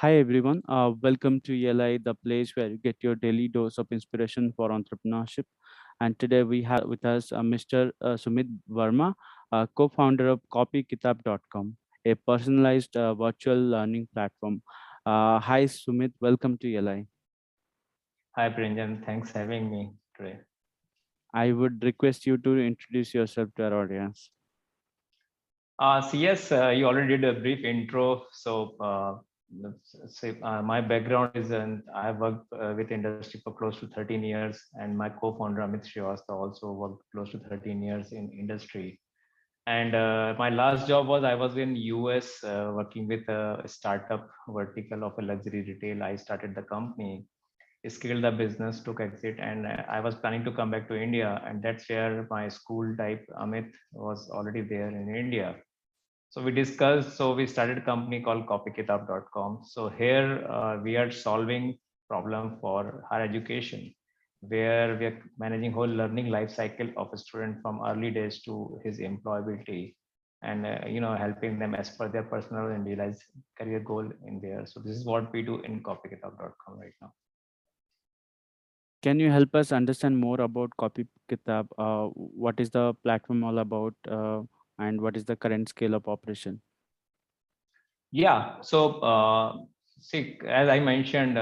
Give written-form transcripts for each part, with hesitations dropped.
Hi everyone, welcome to ELI, the place where you get your daily dose of inspiration for entrepreneurship. And today we have with us Mr. Sumeet Verma, co-founder of copykitab.com, a personalized virtual learning platform. Hi Sumit, welcome to ELI. Hi, Prinjan. Thanks having me today. I would request you to introduce yourself to our audience. Yes, you already did a brief intro. My background is, I have worked with industry for close to 13 years, and my co-founder Amit Srivastava also worked close to 13 years in industry. And my last job was I was in US working with a startup vertical of a luxury retail. I started the company, scaled the business, took exit, and I was planning to come back to India, and that's where my school type Amit was already there in India. So we discussed, so we started a company called copykitab.com. So here we are solving problem for higher education, where we are managing whole learning life cycle of a student from early days to his employability, and helping them as per their personal and realize career goal in there. So this is what we do in copykitab.com right now. Can you help us understand more about Copy Kitab? What is the platform all about, and what is the current scale of operation? Yeah. See, as I mentioned,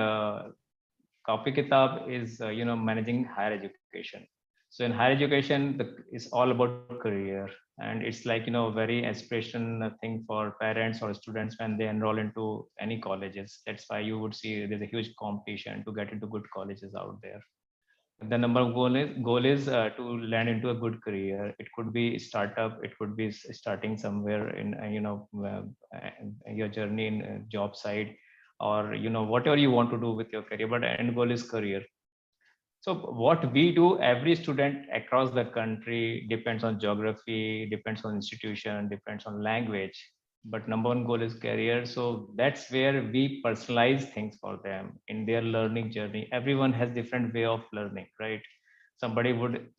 Copy Kitab is managing higher education. So in higher education, it's all about career, and it's like very aspiration thing for parents or students when they enroll into any colleges. That's why you would see there's a huge competition to get into good colleges out there. The number of goal is to land into a good career. It could be startup, it could be starting somewhere in your journey in job side, or whatever you want to do with your career, but the end goal is career. So what we do, every student across the country, depends on geography, depends on institution, depends on language, but number one goal is career. So that's where we personalize things for them in their learning journey. Everyone has different way of learning, right? Somebody would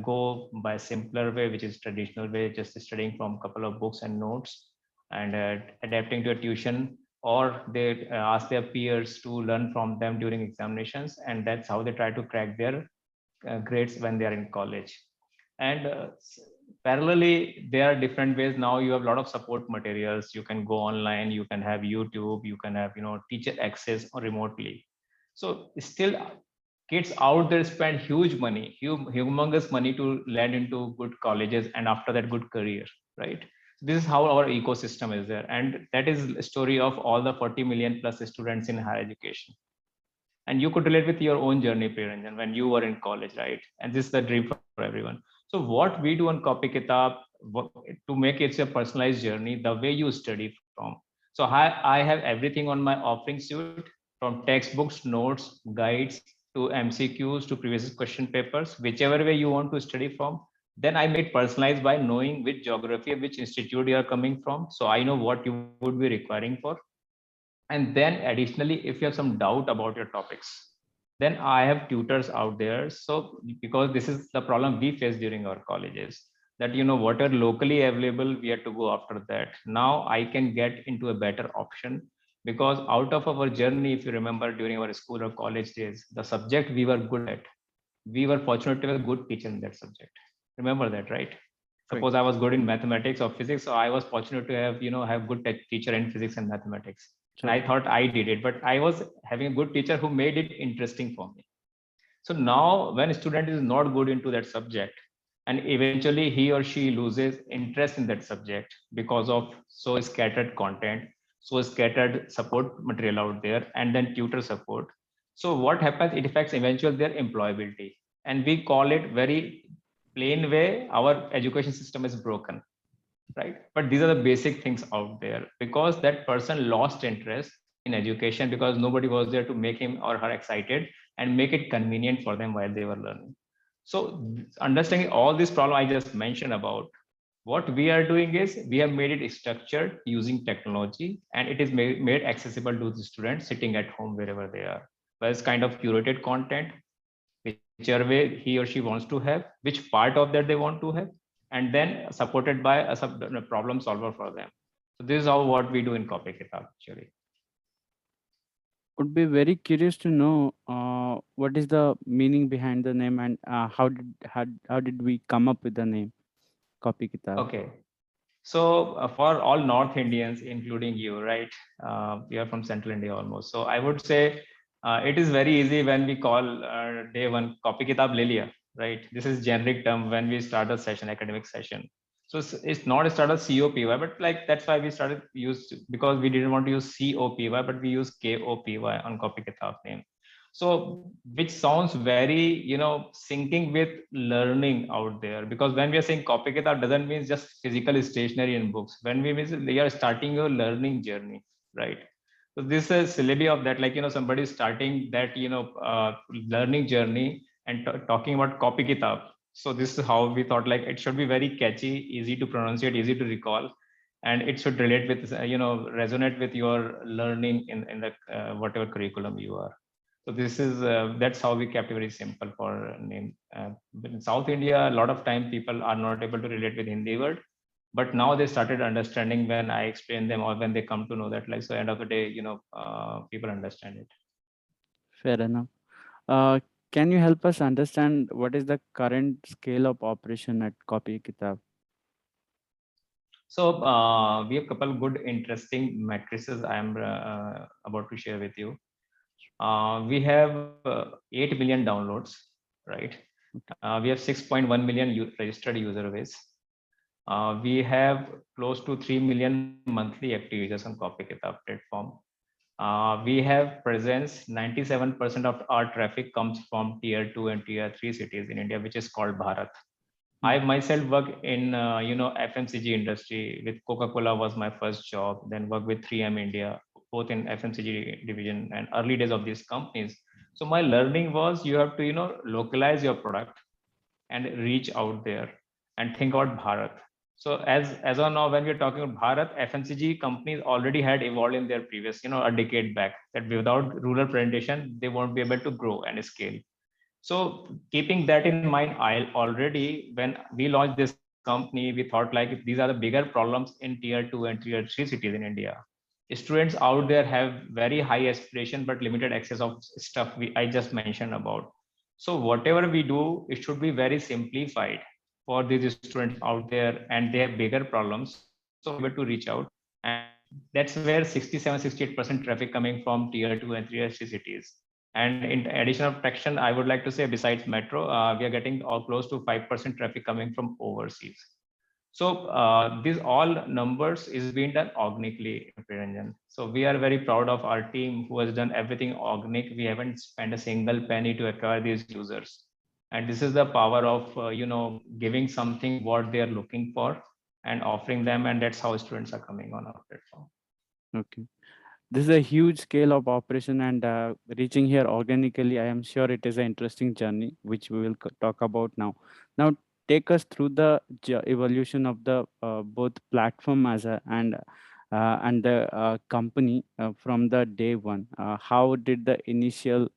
go by simpler way, which is traditional way, just studying from couple of books and notes, and adapting to a tuition, or they ask their peers to learn from them during examinations, and that's how they try to crack their grades when they are in college. And parallelly, there are different ways. Now you have a lot of support materials. You can go online, you can have YouTube, you can have teacher access or remotely. So still, kids out there spend huge money, humongous money to land into good colleges, and after that good career, right? This is how our ecosystem is there, and that is a story of all the 40 million plus students in higher education. And you could relate with your own journey, Priyaranjan, when you were in college, right? And this is the dream for everyone. So what we do on Copy Kitab, to make it a personalized journey, the way you study from. So I have everything on my offering suite, from textbooks, notes, guides, to MCQs, to previous question papers, whichever way you want to study from. Then I made personalized by knowing which geography, which institute you are coming from. So I know what you would be requiring for. And then additionally, if you have some doubt about your topics, then I have tutors out there. So because this is the problem we face during our colleges, that what are locally available, we have to go after that. Now I can get into a better option, because out of our journey, if you remember during our school or college days, the subject we were good at, we were fortunate to have a good teacher in that subject. Remember that, right? Right. Suppose I was good in mathematics or physics, so I was fortunate to have have good teacher in physics and mathematics, and I Right. thought I did it, but I was having a good teacher who made it interesting for me. So now when a student is not good into that subject, and eventually he or she loses interest in that subject because of so scattered content, so scattered support material out there, and then tutor support. So what happens, it affects eventually their employability, and we call it very plain way, our education system is broken, right? But these are the basic things out there, because that person lost interest in education because nobody was there to make him or her excited and make it convenient for them while they were learning. So understanding all this problem I just mentioned about, what we are doing is we have made it structured using technology, and it is made accessible to the students sitting at home wherever they are. But it's kind of curated content, whichever way he or she wants to have, which part of that they want to have, and then supported by a problem solver for them. So this is how what we do in Copy Kitab actually. Would be very curious to know what is the meaning behind the name, and how did we come up with the name Copy Kitab? Okay. So for all North Indians, including you, right? We are from Central India almost. So I would say it is very easy when we call day one copy kitab le liya, right? This is generic term when we start a session, academic session. So it's not start a COPY, but like that's why we started use, because we didn't want to use COPY, but we use KOPY on copy kitab name. So which sounds very, syncing with learning out there, because when we are saying copy kitab doesn't mean just physical stationery and books. When we mean they are starting your learning journey, right? So this is syllabi of that, like, somebody is starting that, learning journey and talking about copy kitab. So this is how we thought, like, it should be very catchy, easy to pronunciate, easy to recall, and it should relate with, resonate with your learning in the whatever curriculum you are. So this is that's how we kept it very simple for name. But in South India, a lot of time people are not able to relate with Hindi word, but now they started understanding when I explain them, or when they come to know that, like, so end of the day, people understand it. Fair enough. Uh, can you help us understand what is the current scale of operation at Copy Kitab? So we have couple good interesting matrices I am about to share with you. We have 8 million downloads, right? We have 6.1 million registered user base. We have close to 3 million monthly active users on Copy Kitab platform. We have presence. 97% of our traffic comes from tier 2 and tier 3 cities in India, which is called Bharat. I Mm. myself work in FMCG industry. With Coca-Cola was my first job. Then work with 3M India, both in FMCG division and early days of these companies. So my learning was, you have to localize your product and reach out there and think about Bharat. So as of now, when we're talking about Bharat, FMCG companies already had evolved in their previous, a decade back, that without rural presentation, they won't be able to grow and scale. So keeping that in mind, I already, when we launched this company, we thought, like, these are the bigger problems in tier 2 and tier 3 cities in India. Students out there have very high aspiration but limited access of stuff I just mentioned about. So whatever we do, it should be very simplified for these students out there, and they have bigger problems. So we are able to reach out, and that's where 67-68% traffic coming from tier 2 and tier 3 cities. And in addition of traction, I would like to say, besides metro, we are getting all close to 5% traffic coming from overseas. So these all numbers is being done organically, Priranjan. So we are very proud of our team who has done everything organic. We haven't spent a single penny to acquire these users. And this is the power of giving something what they are looking for and offering them, and that's how students are coming on our platform. Okay. This is a huge scale of operation, and reaching here organically, I am sure it is an interesting journey, which we will talk about now. Now, take us through the evolution of the both platform as a and the company from the day one. How did the initial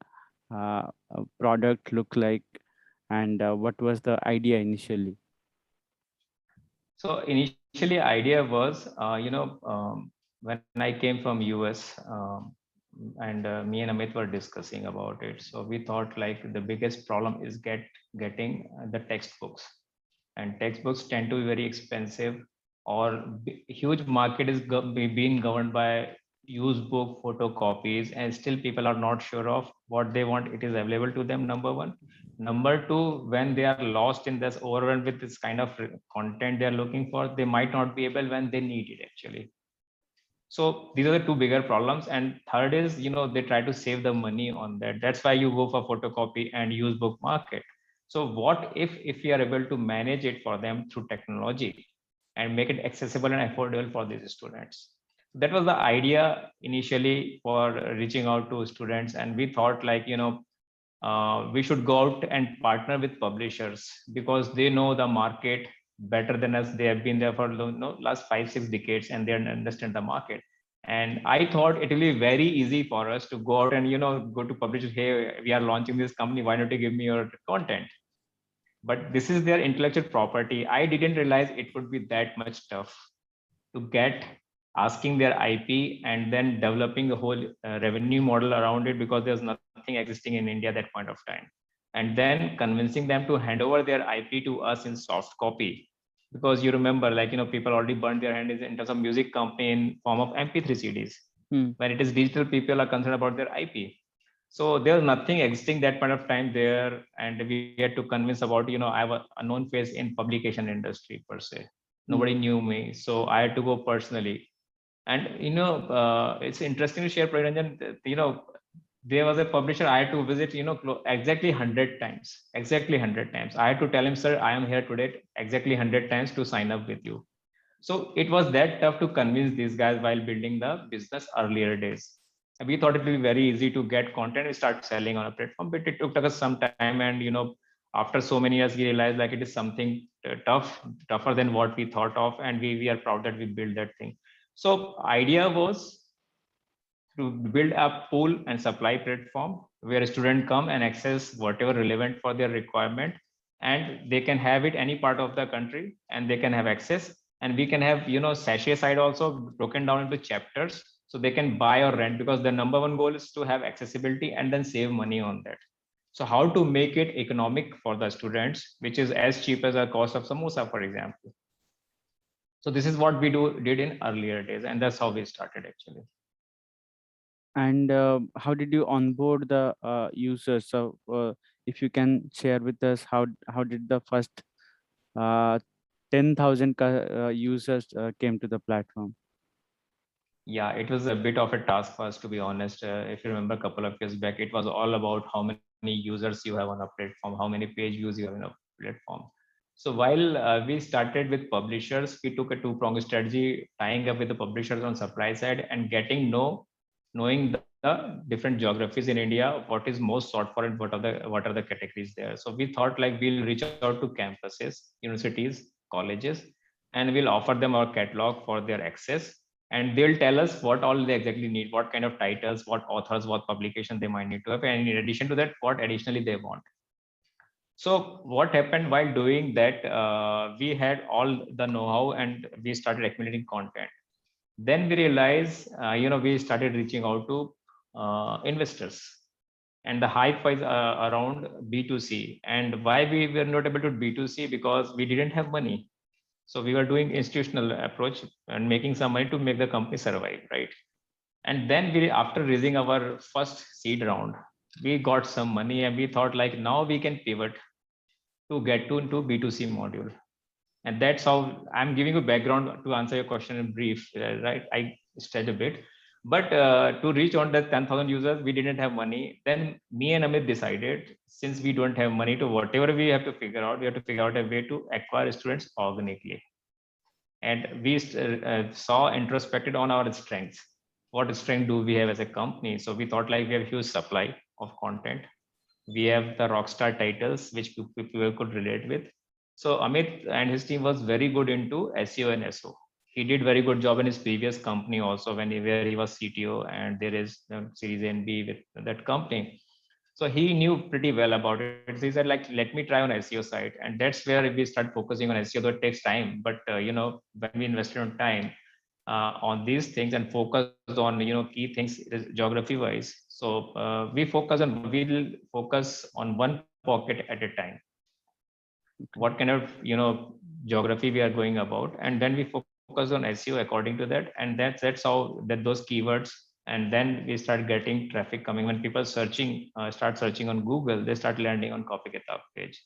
product look like, and what was the idea initially? So initially, idea was, when I came from US, and me and Amit were discussing about it. So we thought, like, the biggest problem is getting the textbooks, and textbooks tend to be very expensive, or huge market is being governed by used book photocopies, and still people are not sure of what they want. It is available to them. Number one. Number two, when they are lost in this, overwhelmed with this kind of content they are looking for, they might not be able when they need it actually. So these are the two bigger problems. And third is, they try to save the money on that. That's why you go for photocopy and use book market. So what if we are able to manage it for them through technology and make it accessible and affordable for these students? That was the idea initially for reaching out to students. And we thought, like, we should go out and partner with publishers, because they know the market better than us. They have been there for last 5-6 decades, and they understand the market. And I thought it will be very easy for us to go out and go to publishers. Hey, we are launching this company. Why don't you give me your content? But this is their intellectual property. I didn't realize it would be that much tough to get asking their IP, and then developing the whole revenue model around it, because there's nothing existing in India at that point of time. And then convincing them to hand over their IP to us in soft copy, because you remember, like, people already burned their hand in terms of music company in form of MP3 CDs. Hmm. When it is digital, people are concerned about their IP. So there's nothing existing that point of time there, and we had to convince about, I have a known face in publication industry per se. Hmm. Nobody knew me, so I had to go personally. And it's interesting to share, Praranjan, there was a publisher I had to visit, exactly 100 times. Exactly 100 times. I had to tell him, sir, I am here today exactly 100 times to sign up with you. So it was that tough to convince these guys while building the business earlier days. And we thought it would be very easy to get content and start selling on a platform, but it took us some time. And after so many years, we realized like it is something tougher than what we thought of, and we are proud that we built that thing. So idea was to build a pull and supply platform where a student come and access whatever relevant for their requirement, and they can have it any part of the country, and they can have access. And we can have sachet side also broken down into chapters, so they can buy or rent, because the number one goal is to have accessibility and then save money on that. So how to make it economic for the students, which is as cheap as a cost of samosa, for example. So this is what we did in earlier days, and that's how we started actually. And how did you onboard the users? So, if you can share with us, how did the first uh, 10,000 users came to the platform? Yeah, it was a bit of a task for us, to be honest. If you remember a couple of years back, it was all about how many users you have on a platform, how many page views you have in a platform. So while we started with publishers, we took a two-pronged strategy, tying up with the publishers on supply side and knowing the different geographies in India, what is most sought for and what are the categories there. So we thought like we'll reach out to campuses, universities, colleges, and we'll offer them our catalog for their access, and they'll tell us what all they exactly need, what kind of titles, what authors, what publication they might need to have, and in addition to that, what additionally they want. So what happened while doing that, we had all the know-how and we started accumulating content. Then we realized, we started reaching out to investors, and the hype was around B2C. And why we were not able to B2C? Because we didn't have money. So we were doing institutional approach and making some money to make the company survive, right? And then we, after raising our first seed round, we got some money, and we thought like now we can pivot to get to into B2C module. And that's how I'm giving you background to answer your question in brief, right? I stretch a bit. But to reach on that 10,000 users, we didn't have money. Then me and Amit decided, since we don't have money, to whatever we have to figure out, we have to figure out a way to acquire students organically. And we saw introspected on our strengths. What strength do we have as a company? So we thought like we have huge supply of content. We have the rockstar titles which people could relate with. So Amit and his team was very good into SEO and SO. He did very good job in his previous company also, where he was CTO, and there is Series A and B with that company. So he knew pretty well about it. So he said like, let me try on SEO side, and that's where we start focusing on SEO. Though it takes time, but when we invested on time on these things and focused on key things geography wise, so we focus on what we'll focus on one pocket at a time, Okay. what kind of geography we are going about, and then we focus on SEO according to that. And that's how that those keywords, and then we start getting traffic coming. When people start searching on Google, they start landing on Copy Kitab page.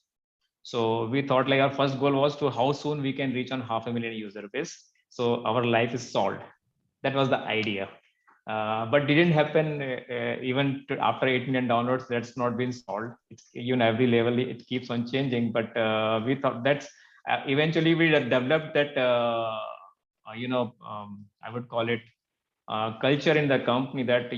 So we thought like our first goal was to how soon we can reach on 500,000 user base, so our life is solved. That was the idea. But didn't happen even after 8 million downloads. That's not been solved. It's every level it keeps on changing. But we thought that's eventually we developed that I would call it culture in the company, that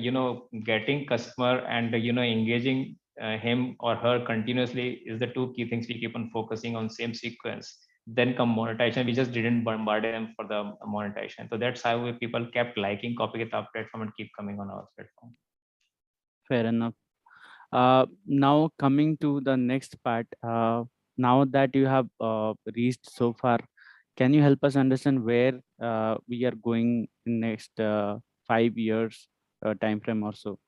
getting customer and engaging him or her continuously is the two key things we keep on focusing on, same sequence. Then come monetization. We just didn't bombard them for the monetization. So that's how people kept liking Copy Kitab platform and keep coming on our platform. Fair enough. Now coming to the next part. Now that you have reached so far, Can you help us understand where we are going in next 5 years time frame or so?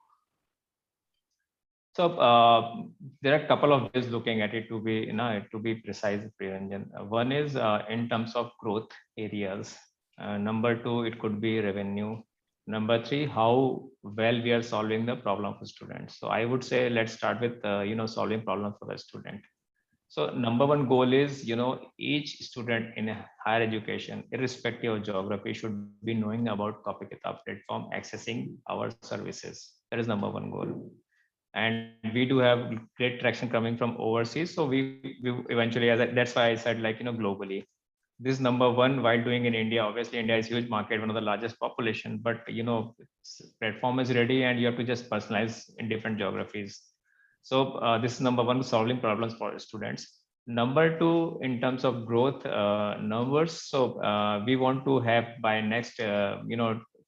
So there are a couple of ways looking at it to be, to be precise, Priyanjan. One is in terms of growth areas. Number two, it could be revenue. Number three, how well we are solving the problem for students. So I would say let's start with solving problem for the student. So number one goal is, each student in a higher education, irrespective of geography, should be knowing about Copykitab platform, accessing our services. That is number one goal. And we do have great traction coming from overseas. So we eventually, that's why I said, like, globally. This number one, while doing in India, obviously India is a huge market, one of the largest population, but platform is ready and you have to just personalize in different geographies. So this is number one, solving problems for students. Number two, in terms of growth numbers, so we want to have by next 5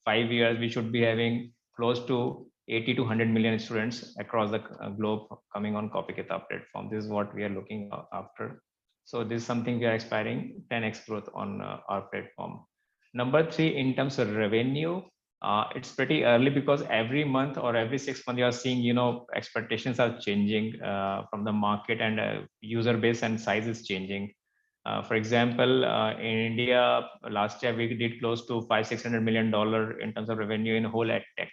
years, we should be having close to 80 to 100 million students across the globe coming on Copykitab platform. This is what we are looking after. So this is something we are aspiring 10x growth on our platform. Number three, in terms of revenue, it's pretty early because every month or every 6 months you are seeing, expectations are changing from the market, and user base and size is changing. For example, in India, last year we did close to $500-600 million in terms of revenue in whole ed tech,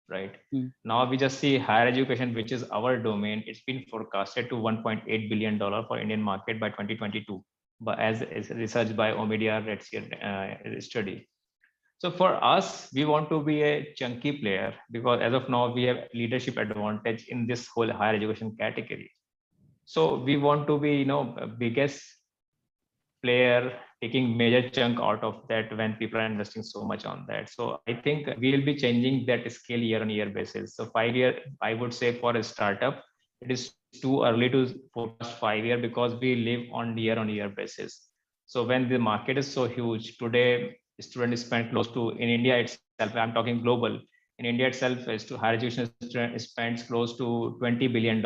right? Mm. Now we just see higher education, which is our domain. It's been forecasted to $1.8 billion for Indian market by 2022, but as research by Omidyar study. So for us, we want to be a chunky player because as of now, we have leadership advantage in this whole higher education category. So we want to be, biggest player, taking major chunk out of that when people are investing so much on that. So I think we will be changing that scale year on year basis. So 5 year, I would say for a startup, it is too early to forecast 5 year because we live on year basis. So when the market is so huge today, students spend close to, in India itself, I'm talking global. In India itself, is to higher education spends close to $20 billion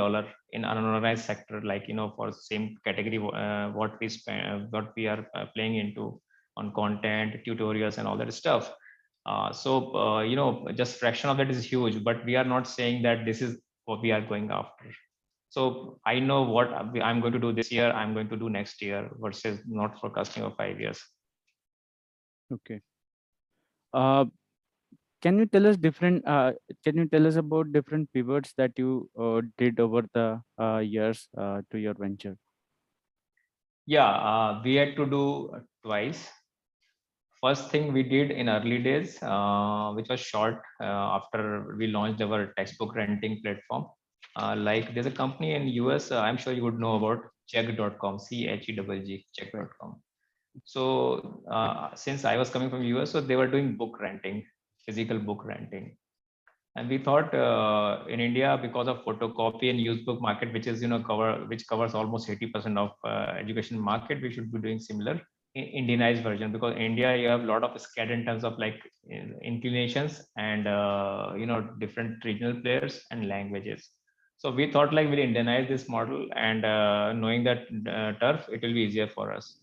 in unorganized sector, like for same category what we spend, what we are playing into on content, tutorials, and all that stuff. So just fraction of that is huge, but we are not saying that this is what we are going after. So I know what I'm going to do this year, I'm going to do next year, versus not forecasting of 5 years. Okay. Uh, can you tell us different? Can you tell us about different pivots that you did over the years to your venture? Yeah, we had to do twice. First thing we did in early days, which was short after we launched our textbook renting platform. Like there's a company in US, I'm sure you would know about Chegg.com, CHEGG, Right. Chegg.com. So since I was coming from US, so they were doing book renting, physical book renting. And we thought in India, because of photocopy and used book market, which is which covers almost 80% of education market, we should be doing similar Indianized version, because India you have a lot of scattered in terms of like inclinations and different regional players and languages. So we thought like we'll Indianize this model, and knowing that turf, it will be easier for us.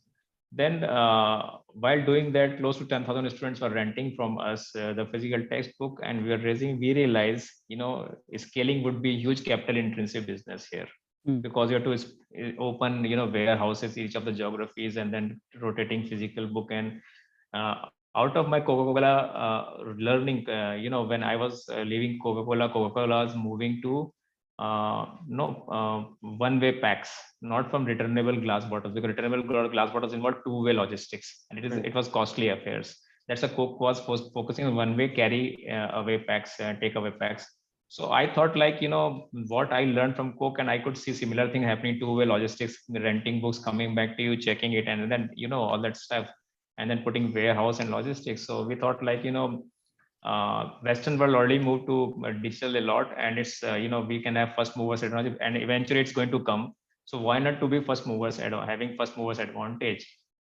Then, while doing that, close to 10,000 students were renting from us the physical textbook, and we were raising. We realized, scaling would be huge capital intensive business here, Mm. because you have to open, warehouses each of the geographies, and then rotating physical book. And out of my Coca-Cola learning, when I was leaving Coca-Cola is moving to no one-way packs, not from returnable glass bottles, because returnable glass bottles involve two-way logistics, and Right. it was costly affairs. That's a Coke was focusing on one-way carry away packs, take away packs. So I thought like, what I learned from Coke, and I could see similar thing happening, two-way logistics, renting books, coming back to you, checking it, and then all that stuff, and then putting warehouse and logistics. So we thought like, Western world already moved to digital a lot, and it's we can have first movers advantage, and eventually it's going to come. So why not to be first movers having first movers advantage?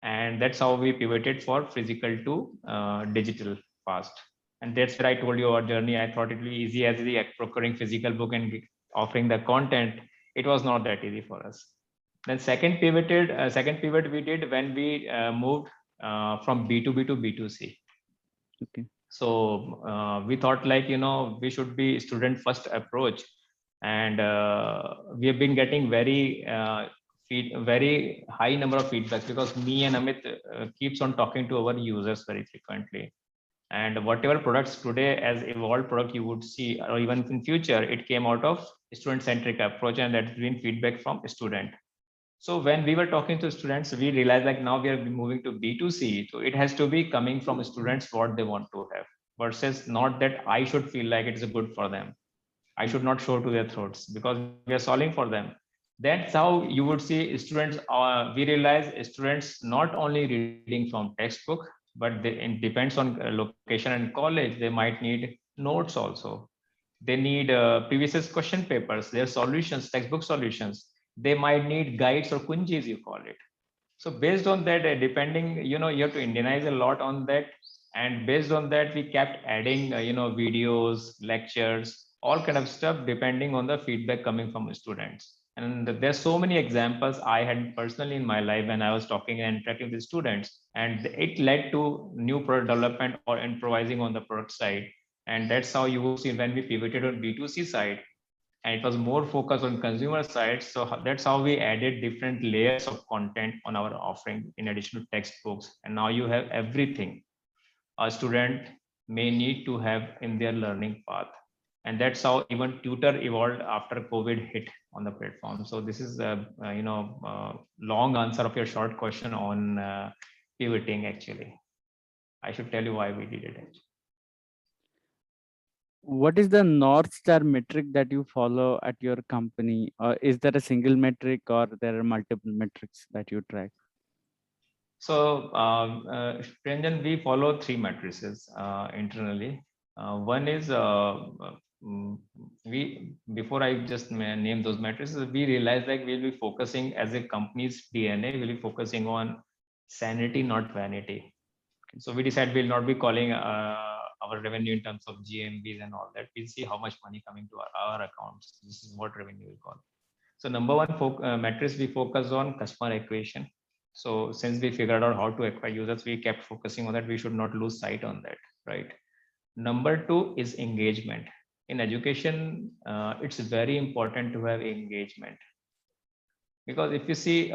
And that's how we pivoted for physical to digital fast. And that's where I told you our journey. I thought it would be easy as the procuring physical book and offering the content. It was not that easy for us. Then second pivot we did when we moved from B2B to B2C. Okay. So we thought like, we should be student first approach. And we have been getting very high number of feedbacks, because me and Amit keeps on talking to our users very frequently. And whatever products today as evolved product you would see, or even in future, it came out of student centric approach, and that's been feedback from student. So when we were talking to students, we realized like now we are moving to B2C. So it has to be coming from students what they want to have, versus not that I should feel like it is good for them. I Mm. should not show to their throats, because we are solving for them. That's how you would see students. We realize students not only reading from textbook, but it depends on location and college. They might need notes also. They need previous question papers, their solutions, textbook solutions. They might need guides or kunjis, you call it. So based on that, depending, you have to Indianize a lot on that. And based on that, we kept adding, videos, lectures, all kind of stuff, depending on the feedback coming from students. And there's so many examples I had personally in my life when I was talking and interacting with students, and it led to new product development or improvising on the product side. And that's how you would see when we pivoted on B2C side, and it was more focused on consumer side. So that's how we added different layers of content on our offering in addition to textbooks. And now you have everything a student may need to have in their learning path. And that's how even tutor evolved after COVID hit on the platform. So this is a, long answer of your short question on pivoting. Actually, I should tell you why we did it. What is the North Star metric that you follow at your company? Or is there a single metric or there are multiple metrics that you track? So, Ranjan, we follow three matrices internally. One is mm, we before I just name those matrices, we realized like we'll be focusing as a company's DNA, we'll be focusing on sanity, not vanity. So we decided we'll not be calling our revenue in terms of GMVs and all that. We'll see how much money coming to our accounts. This is what revenue we call. So number one metrics, we focus on customer acquisition. So since we figured out how to acquire users, we kept focusing on that. We should not lose sight on that, right? Number two is engagement. In education, it's very important to have engagement, because if you see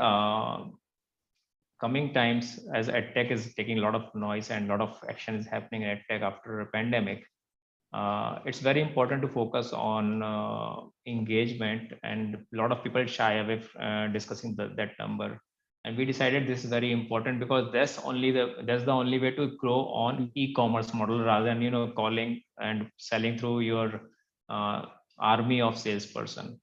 coming times, as edtech is taking a lot of noise and a lot of action is happening in edtech after a pandemic, it's very important to focus on engagement, and a lot of people shy away discussing that number. And we decided this is very important, because that's the only way to grow on Mm. e-commerce model, rather than calling and selling through your uh, army of salesperson.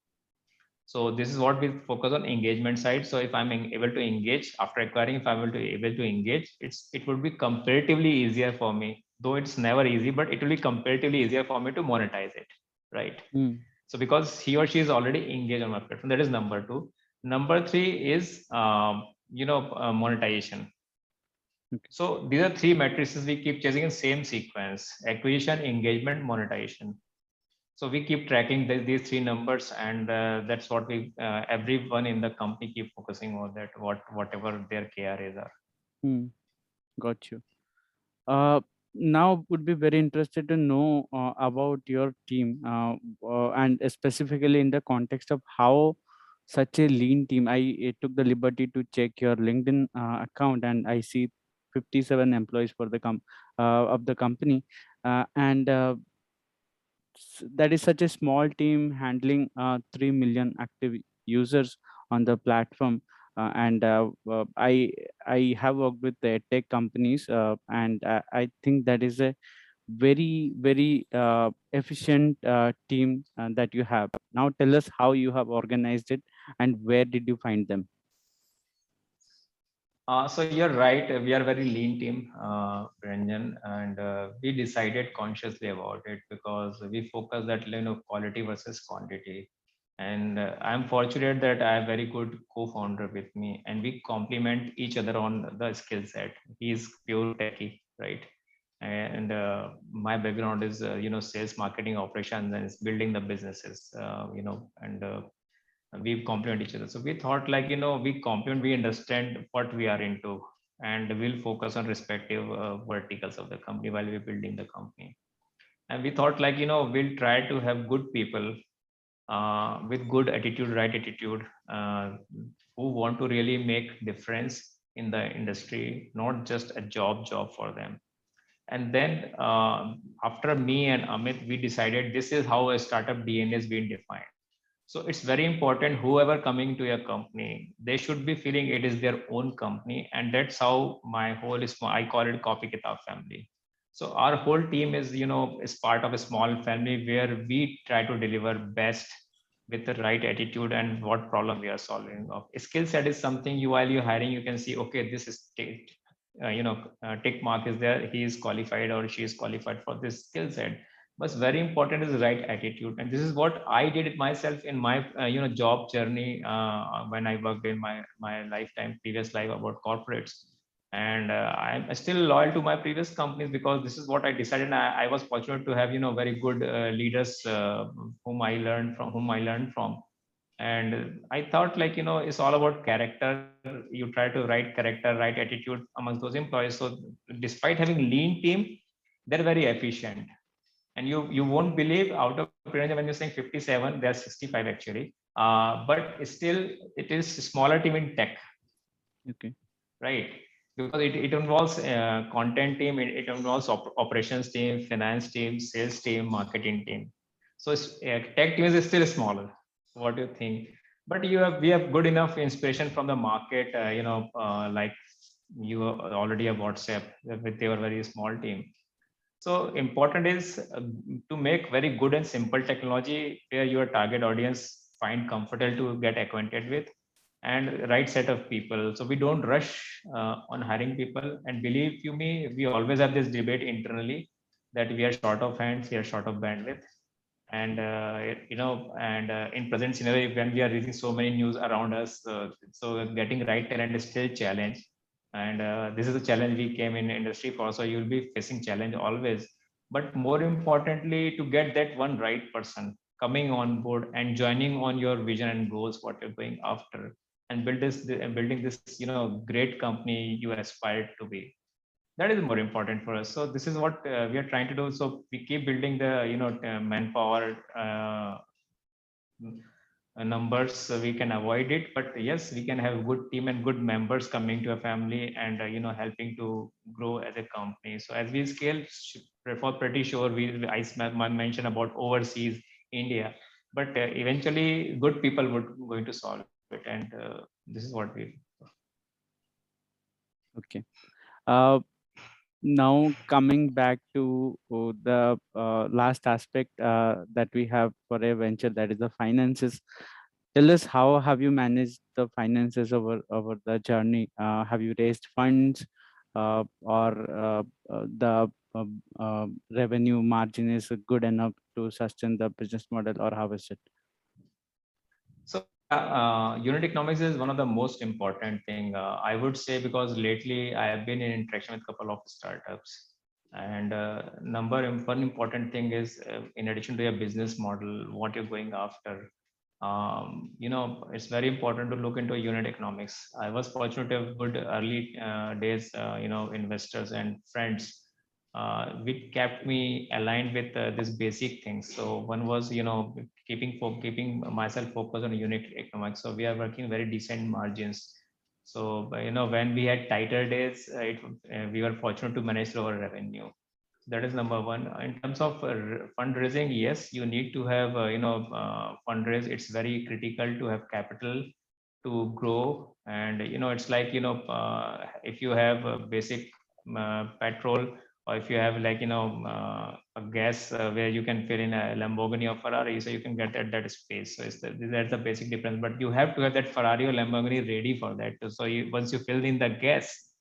So this is what we focus on, engagement side. So if I'm able to engage after acquiring, if I'm able to engage, it would be comparatively easier for me, though it's never easy, but it will be comparatively easier for me to monetize it, right? Mm. So because he or she is already engaged on my platform, that is number two. Number three is monetization. Okay. So these are three matrices we keep chasing in same sequence: acquisition, engagement, monetization. So we keep tracking these three numbers, and that's what we everyone in the company keep focusing on, that whatever their KRAs are. Mm. Got you. Uh, Now would be very interested to know about your team, and specifically in the context of how such a lean team. I took the liberty to check your LinkedIn account, and I see 57 employees for the of the company, and that is such a small team handling 3 million active users on the platform. And I have worked with the tech companies, and I think that is a very efficient team that you have. Now tell us how you have organized it and where did you find them. So you're right. We are a very lean team, Ranjan, and we decided consciously about it, because we focus that quality versus quantity. And I'm fortunate that I have very good co-founder with me, and we complement each other on the skill set. He's pure techie, right? And my background is sales, marketing, operations, and building the businesses. And we complement each other. So we thought like we complement, we understand what we are into, and we'll focus on respective verticals of the company while we're building the company. And we thought, like, we'll try to have good people with good attitude, right attitude, who want to really make difference in the industry, not just a job for them. And then after me and Amit, we decided this is how a startup DNA is being defined. So it's very important, whoever coming to your company, they should be feeling it is their own company. And that's how my whole is, I call it Copy Kitab family. So our whole team is, is part of a small family where we try to deliver best with the right attitude and what problem we are solving. Of skill set is something, you while you're hiring, you can see, okay, this is tick mark is there, he is qualified or she is qualified for this skill set. But very important is the right attitude, and this is what I did it myself in my job journey when I worked in my lifetime previous life about corporates. And I'm still loyal to my previous companies because this is what I decided. I was fortunate to have very good leaders whom I learned from. And I thought, like, it's all about character. You try to write character, right attitude amongst those employees. So despite having lean team, they're very efficient. And you won't believe, out of Piranha, when you're saying 57, they're 65 actually. But still, it is smaller team in tech, Okay. right? Because it involves content team, it involves operations team, finance team, sales team, marketing team. So tech team is still smaller. What do you think? But we have good enough inspiration from the market, like you already have WhatsApp with your very small team. So important is to make very good and simple technology where your target audience find comfortable to get acquainted with, and right set of people. So we don't rush on hiring people. And believe you me, we always have this debate internally that we are short of hands, we are short of bandwidth. And and in present scenario, when we are reading so many news around us, so getting right talent is still challenge. And this is a challenge we came in industry for, so you'll be facing challenge always. But more importantly, to get that one right person coming on board and joining on your vision and goals, what you're going after, and building this great company you aspire to be. That is more important for us. So this is what we are trying to do. So we keep building the manpower numbers, so we can avoid it. But yes, we can have good team and good members coming to a family, and helping to grow as a company. So as we scale, for pretty sure I mentioned about overseas India, but eventually good people would going to solve it. And this is what we. Okay. Uh, Now coming back to the last aspect that we have for a venture, that is the finances. Tell us, how have you managed the finances over the journey? Have you raised funds, or the revenue margin is good enough to sustain the business model, or how is it? So yeah, unit economics is one of the most important thing, I would say, because lately I have been in interaction with a couple of startups, and one important thing is, in addition to your business model, what you're going after. It's very important to look into unit economics. I was fortunate to have good early days, investors and friends, which kept me aligned with this basic things. So one was, keeping myself focused on unit economics. So we are working very decent margins. So when we had tighter days, we were fortunate to manage our revenue. That is number one. In terms of fundraising, yes, you need to have fundraise. It's very critical to have capital to grow. And it's like, if you have a basic petrol, or if you have, like, a gas where you can fill in a Lamborghini or Ferrari, so you can get at that space. So that's the basic difference. But you have to have that Ferrari or Lamborghini ready for that. So once you fill in the gas,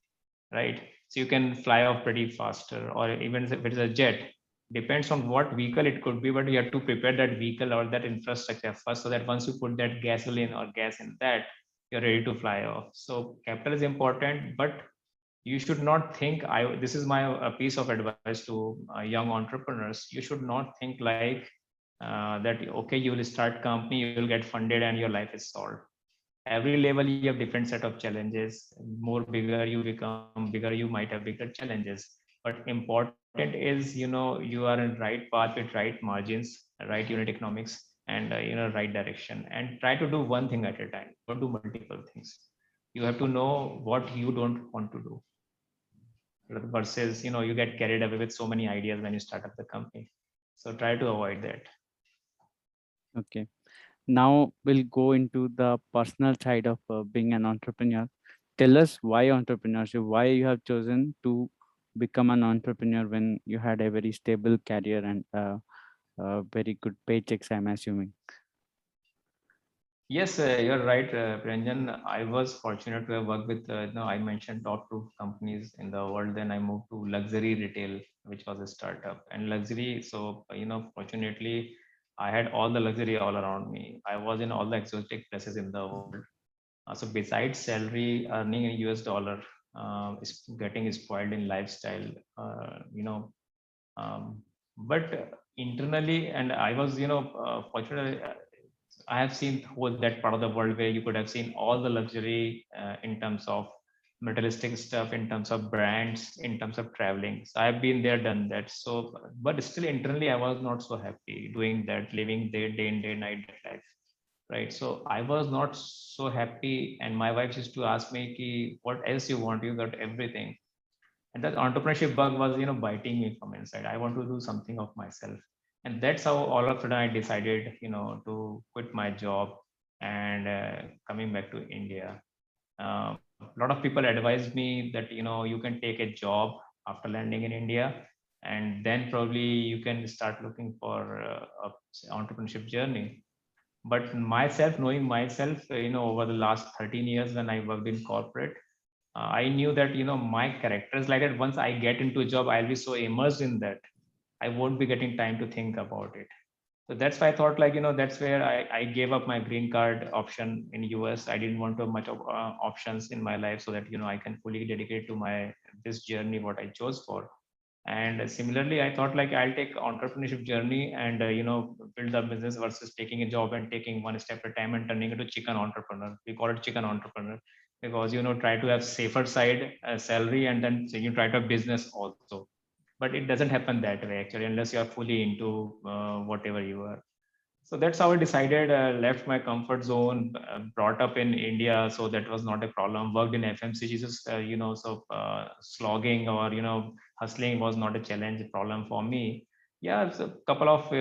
right, so you can fly off pretty faster. Or even if it is a jet, depends on what vehicle it could be, but you have to prepare that vehicle or that infrastructure first, so that once you put that gasoline or gas in that, you're ready to fly off. So capital is important, but you should not think, this is my a piece of advice to young entrepreneurs. You should not think like that, okay, you will start company, you will get funded and your life is solved. every level you have different set of challenges. More bigger you become, bigger you might have bigger challenges. But important is, you are in right path with right margins, right unit economics, and right direction. And try to do one thing at a time. Don't do multiple things. You have to know what you don't want to do, versus you get carried away with so many ideas when you start up the company. So try to avoid that. Okay. Now we'll go into the personal side of being an entrepreneur. Tell us why entrepreneurship, why you have chosen to become an entrepreneur when you had a very stable career and very good paychecks, I'm assuming. Yes, you're right, Pranjan. I was fortunate to have worked with, I mentioned top two companies in the world. Then I moved to luxury retail, which was a startup. And luxury, so, fortunately, I had all the luxury all around me. I was in all the exotic places in the world. So besides salary, earning in US dollar, is getting spoiled in lifestyle, um, but internally, and I was, fortunate. I have seen whole that part of the world where you could have seen all the luxury in terms of materialistic stuff, in terms of brands, in terms of traveling. So I've been there, done that. So, but still internally, I was not so happy doing that, living there day in day night that life, right? So I was not so happy, and my wife used to ask me, Ki, "What else you want? You got everything." And that entrepreneurship bug was biting me from inside. I want to do something of myself, and that's how all of a sudden I decided to quit my job and coming back to India. A lot of people advised me that you can take a job after landing in India, and then probably you can start looking for a entrepreneurship journey. But myself, knowing myself, over the last 13 years when I worked in corporate, I knew that my character is like that. Once I get into a job, I'll be so immersed in that I won't be getting time to think about it. So that's why I thought, like, that's where I gave up my green card option in US. I didn't want to have much of options in my life, so that I can fully dedicate to my this journey what I chose for. And similarly, I thought, like, I'll take entrepreneurship journey and build a business versus taking a job and taking one step at a time and turning into chicken entrepreneur. We call it chicken entrepreneur because try to have safer side salary, and then you try to have business also. But it doesn't happen that way actually, unless you are fully into whatever you are. So that's how I decided. Left my comfort zone, brought up in India, so that was not a problem. Worked in FMCG, just so slogging or hustling was not a challenge, a problem for me. Yeah, it's a couple of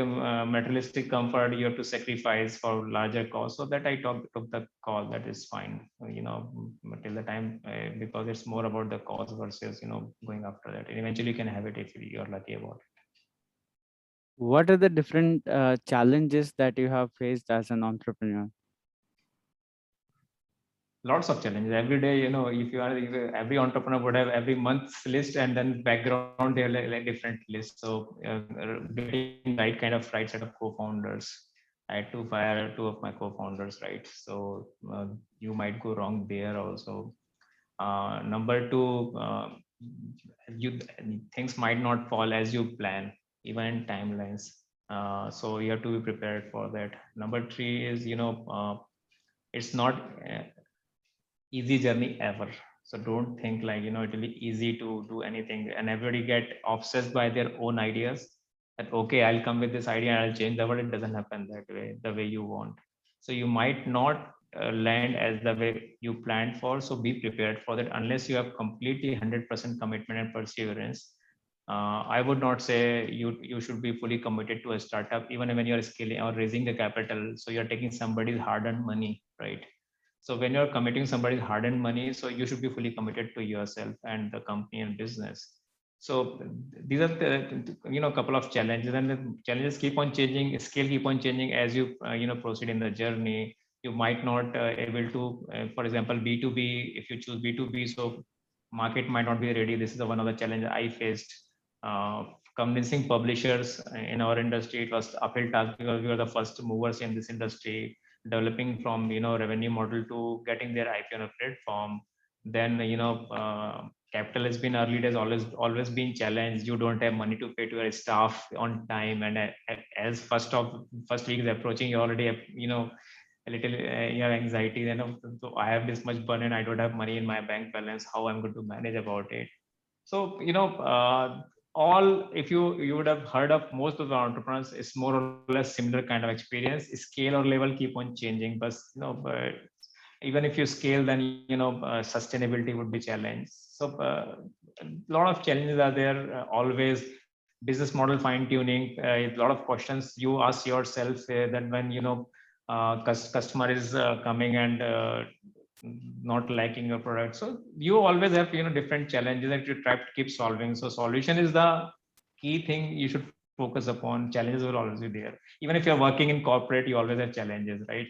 materialistic comfort you have to sacrifice for larger cause. So that I took the call. That is fine, till the time, because it's more about the cause versus going after that. And eventually, you can have it if you're lucky about it. What are the different challenges that you have faced as an entrepreneur? Lots of challenges every day. If every entrepreneur would have every month's list, and then background they have like different lists. So getting right kind of right set of co-founders. I had to fire two of my co-founders, right? So you might go wrong there also. Number two, you things might not fall as you plan, even in timelines. So you have to be prepared for that. Number three is it's not easy journey ever. So don't think like it will be easy to do anything, and everybody get obsessed by their own ideas, that okay, I'll come with this idea and I'll change the world. It doesn't happen that way, the way you want. So you might not land as the way you planned for. So be prepared for that. Unless you have completely 100% commitment and perseverance, I would not say you should be fully committed to a startup, even when you're scaling or raising the capital. So you're taking somebody's hard-earned money, right? So when you're committing somebody's hard-earned money, so you should be fully committed to yourself and the company and business. So these are the couple of challenges, and the challenges keep on changing, scale keep on changing as you proceed in the journey. You might not able to, for example, B2B. If you choose B2B, so market might not be ready. This is the one of the challenge I faced. Uh, Convincing publishers in our industry, it was uphill task because we were the first movers in this industry, developing from revenue model to getting their IP on a platform. Then capital has been early days always been challenged. You don't have money to pay to your staff on time, and as first week is approaching, you already have a little you have anxiety, so I have this much burden, I don't have money in my bank balance, how I'm going to manage about it. So all, if you would have heard of most of the entrepreneurs, is more or less similar kind of experience. Scale or level keep on changing, but even if you scale, then sustainability would be challenged. So a lot of challenges are there, always. Business model fine tuning, a lot of questions you ask yourself, that when customer is coming and not liking your product, so you always have different challenges that you try to keep solving. So solution is the key thing you should focus upon. Challenges will always be there. Even if you're working in corporate, you always have challenges, right?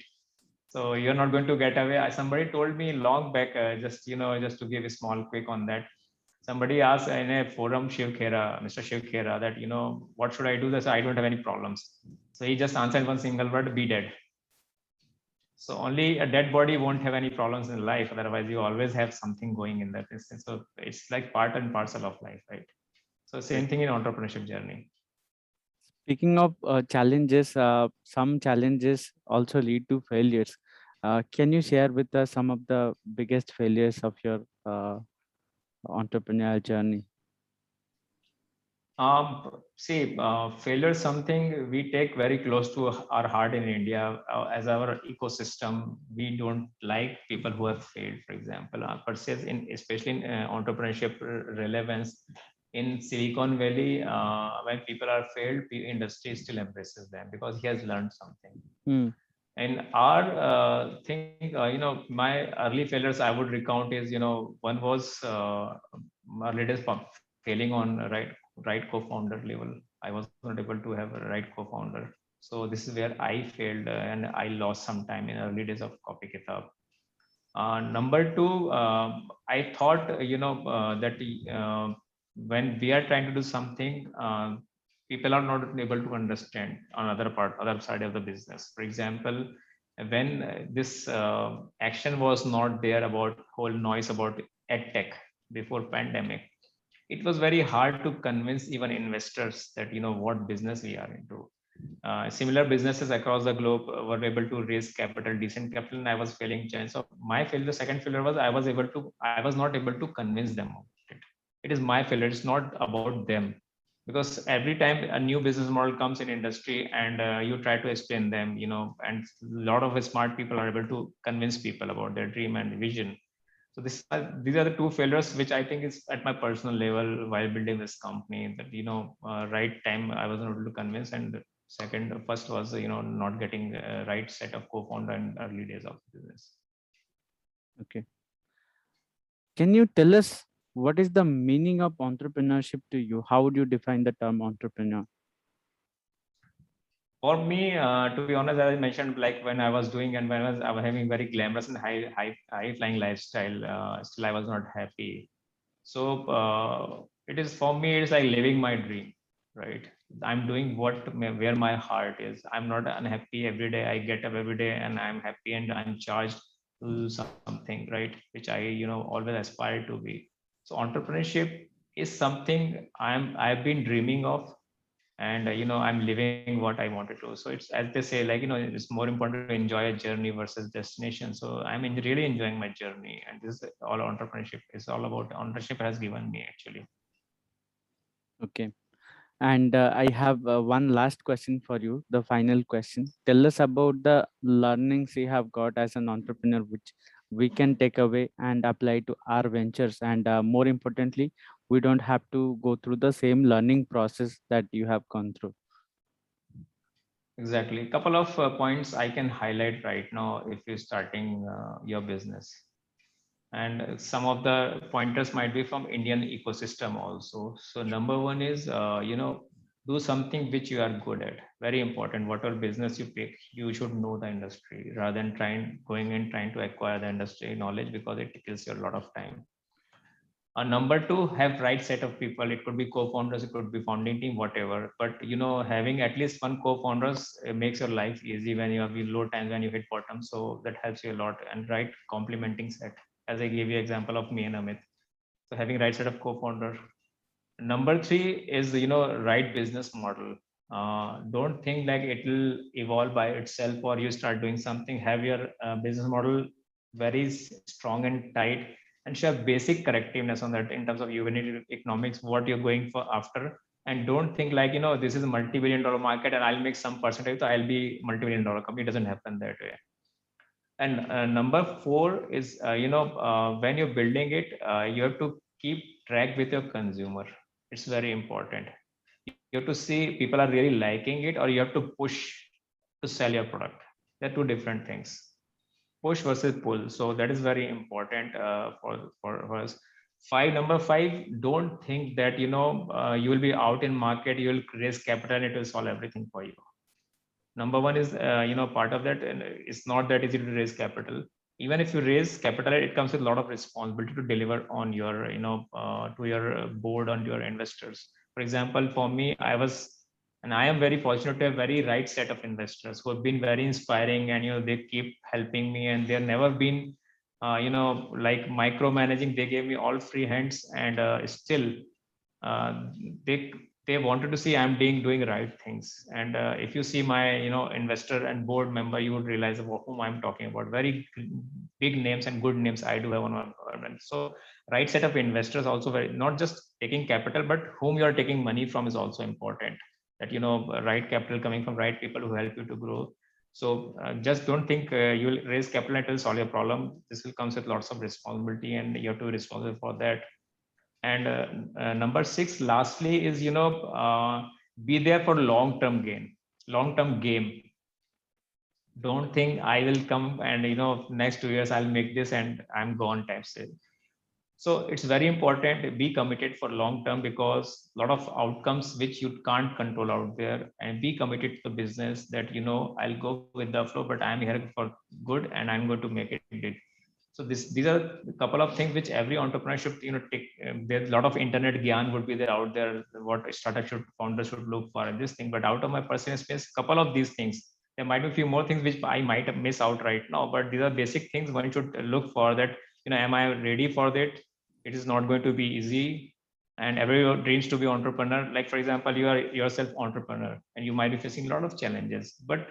So you're not going to get away. Somebody told me long back, just to give a small quick on that. Somebody asked in a forum, Mr. Shiv Khera, that what should I do? This, I don't have any problems. So he just answered one single word: be dead. So only a dead body won't have any problems in life. Otherwise, you always have something going in that instance. So it's like part and parcel of life, right? So same thing in entrepreneurship journey. Speaking of challenges, some challenges also lead to failures. Can you share with us some of the biggest failures of your entrepreneurial journey? See, failure is something we take very close to our heart in India. As our ecosystem, we don't like people who have failed. For example, perceives in, especially in entrepreneurship relevance in Silicon Valley, when people are failed, the industry still embraces them because he has learned something. Hmm. And our thing, my early failures I would recount is, one was early days failing on right co-founder level. I was not able to have a right co-founder. So this is where I failed, and I lost some time in early days of Copy Kitab. Number two, I thought, that when we are trying to do something, people are not able to understand on other side of the business. For example, when this action was not there about whole noise about edtech before pandemic, it was very hard to convince even investors that what business we are into. Similar businesses across the globe were able to raise capital, decent capital, and I was failing chance. So my failure, second failure was I was not able to convince them of it. It is my failure. It's not about them, because every time a new business model comes in industry and you try to explain them, and a lot of smart people are able to convince people about their dream and vision. So these are the two failures which I think is at my personal level while building this company, that right time I wasn't able to convince, and second first was not getting right set of co-founder in early days of business. Okay. Can you tell us what is the meaning of entrepreneurship to you? How would you define the term entrepreneur? For me, to be honest, as I mentioned, like when I was doing and when I was having very glamorous and high flying lifestyle, still I was not happy. So it is, for me, it's like living my dream, right? I'm doing where my heart is. I'm not unhappy every day. I get up every day and I'm happy and I'm charged to do something, right? Which I always aspire to be. So entrepreneurship is something I've been dreaming of, and I'm living what I wanted to. So it's, as they say, like, it's more important to enjoy a journey versus destination. So I'm really enjoying my journey, and this is all entrepreneurship is all about. Entrepreneurship has given me actually. Okay. And I have one last question for you, the final question. Tell us about the learnings you have got as an entrepreneur, which we can take away and apply to our ventures. And more importantly, we don't have to go through the same learning process that you have gone through. Exactly, a couple of points I can highlight right now if you're starting your business. And some of the pointers might be from Indian ecosystem also. So number one is, do something which you are good at. Very important. Whatever business you pick, you should know the industry rather than going and trying to acquire the industry knowledge, because it kills you a lot of time. Number two, have right set of people. It could be co-founders, it could be founding team, whatever. But having at least one co-founders makes your life easy when you have low times, when you hit bottom. So that helps you a lot. And right complementing set, as I gave you example of me and Amit. So having right set of co-founder. Number three is right business model. Don't think like it will evolve by itself or you start doing something. Have your business model very strong and tight, and show basic correctiveness on that in terms of unit economics, what you're going for after. And don't think like, this is a multi-billion dollar market and I'll make some percentage, so I'll be multi-billion dollar company. It doesn't happen that way. And number four is, when you're building it, you have to keep track with your consumer. It's very important. You have to see people are really liking it, or you have to push to sell your product. They're two different things. Push versus pull. So that is very important for us. Number five, don't think that you will be out in market, you will raise capital and it will solve everything for you. Number one is, part of that, and it's not that easy to raise capital. Even if you raise capital, it comes with a lot of responsibility to deliver on your, to your board, on your investors. For example, for me, I am very fortunate to have very right set of investors who have been very inspiring, and they keep helping me, and they've never been like micromanaging. They gave me all free hands, and still uh, they they wanted to see I'm doing right things. And if you see my investor and board member, you would realize about whom I'm talking about. Very big names and good names I do have on my environment. So right set of investors also very, not just taking capital, but whom you are taking money from is also important. That right capital coming from right people who help you to grow. So just don't think you will raise capital and it will solve your problem. This will comes with lots of responsibility, and you have to be responsible for that. And number six, lastly, is be there for long term gain, long term game. Don't think I will come and next 2 years I'll make this and I'm gone type sale. So it's very important to be committed for long term, because a lot of outcomes which you can't control out there. And be committed to the business, that I'll go with the flow, but I'm here for good and I'm going to make it big. So these are a couple of things which every entrepreneur should take. There's a lot of internet gyan would be there out there, what startup should founder should look for in this thing. But out of my personal space, couple of these things, there might be a few more things which I might miss out right now, but these are basic things one should look for. That am I ready for that? It is not going to be easy, and everyone dreams to be entrepreneur. Like for example, you are yourself entrepreneur and you might be facing a lot of challenges, but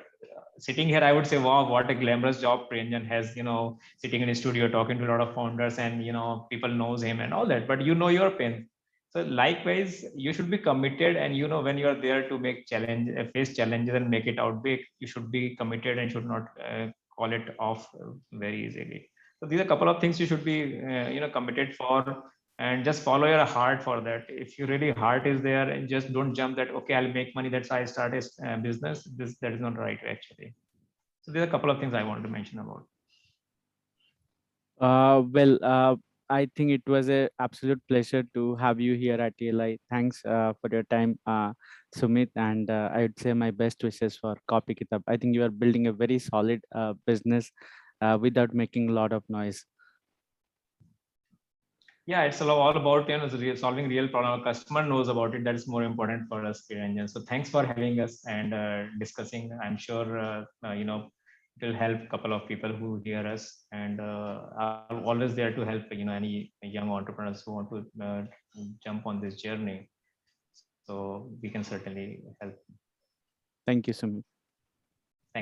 sitting here I would say, wow, what a glamorous job Priyanjan has, sitting in a studio talking to a lot of founders, and people knows him and all that. But your pain. So likewise, you should be committed, and when you are there to make challenge face challenges and make it out big, you should be committed and should not call it off very easily. So these are a couple of things you should be committed for, and just follow your heart for that. If your really heart is there, and just don't jump that, okay, I'll make money, that's why I start a business. That is not right actually. So there are a couple of things I want to mention about. Well, I think it was a absolute pleasure to have you here at ELI. Thanks for your time, Sumit, and I would say my best wishes for Copy Kitab. I think you are building a very solid business without making a lot of noise. Yeah, it's all about solving real problem. Our customer knows about it. That is more important for us, Kiranjan. So thanks for having us and discussing. I'm sure it will help a couple of people who hear us, and I'm always there to help any young entrepreneurs who want to jump on this journey. So we can certainly help. Thank you, Sumit.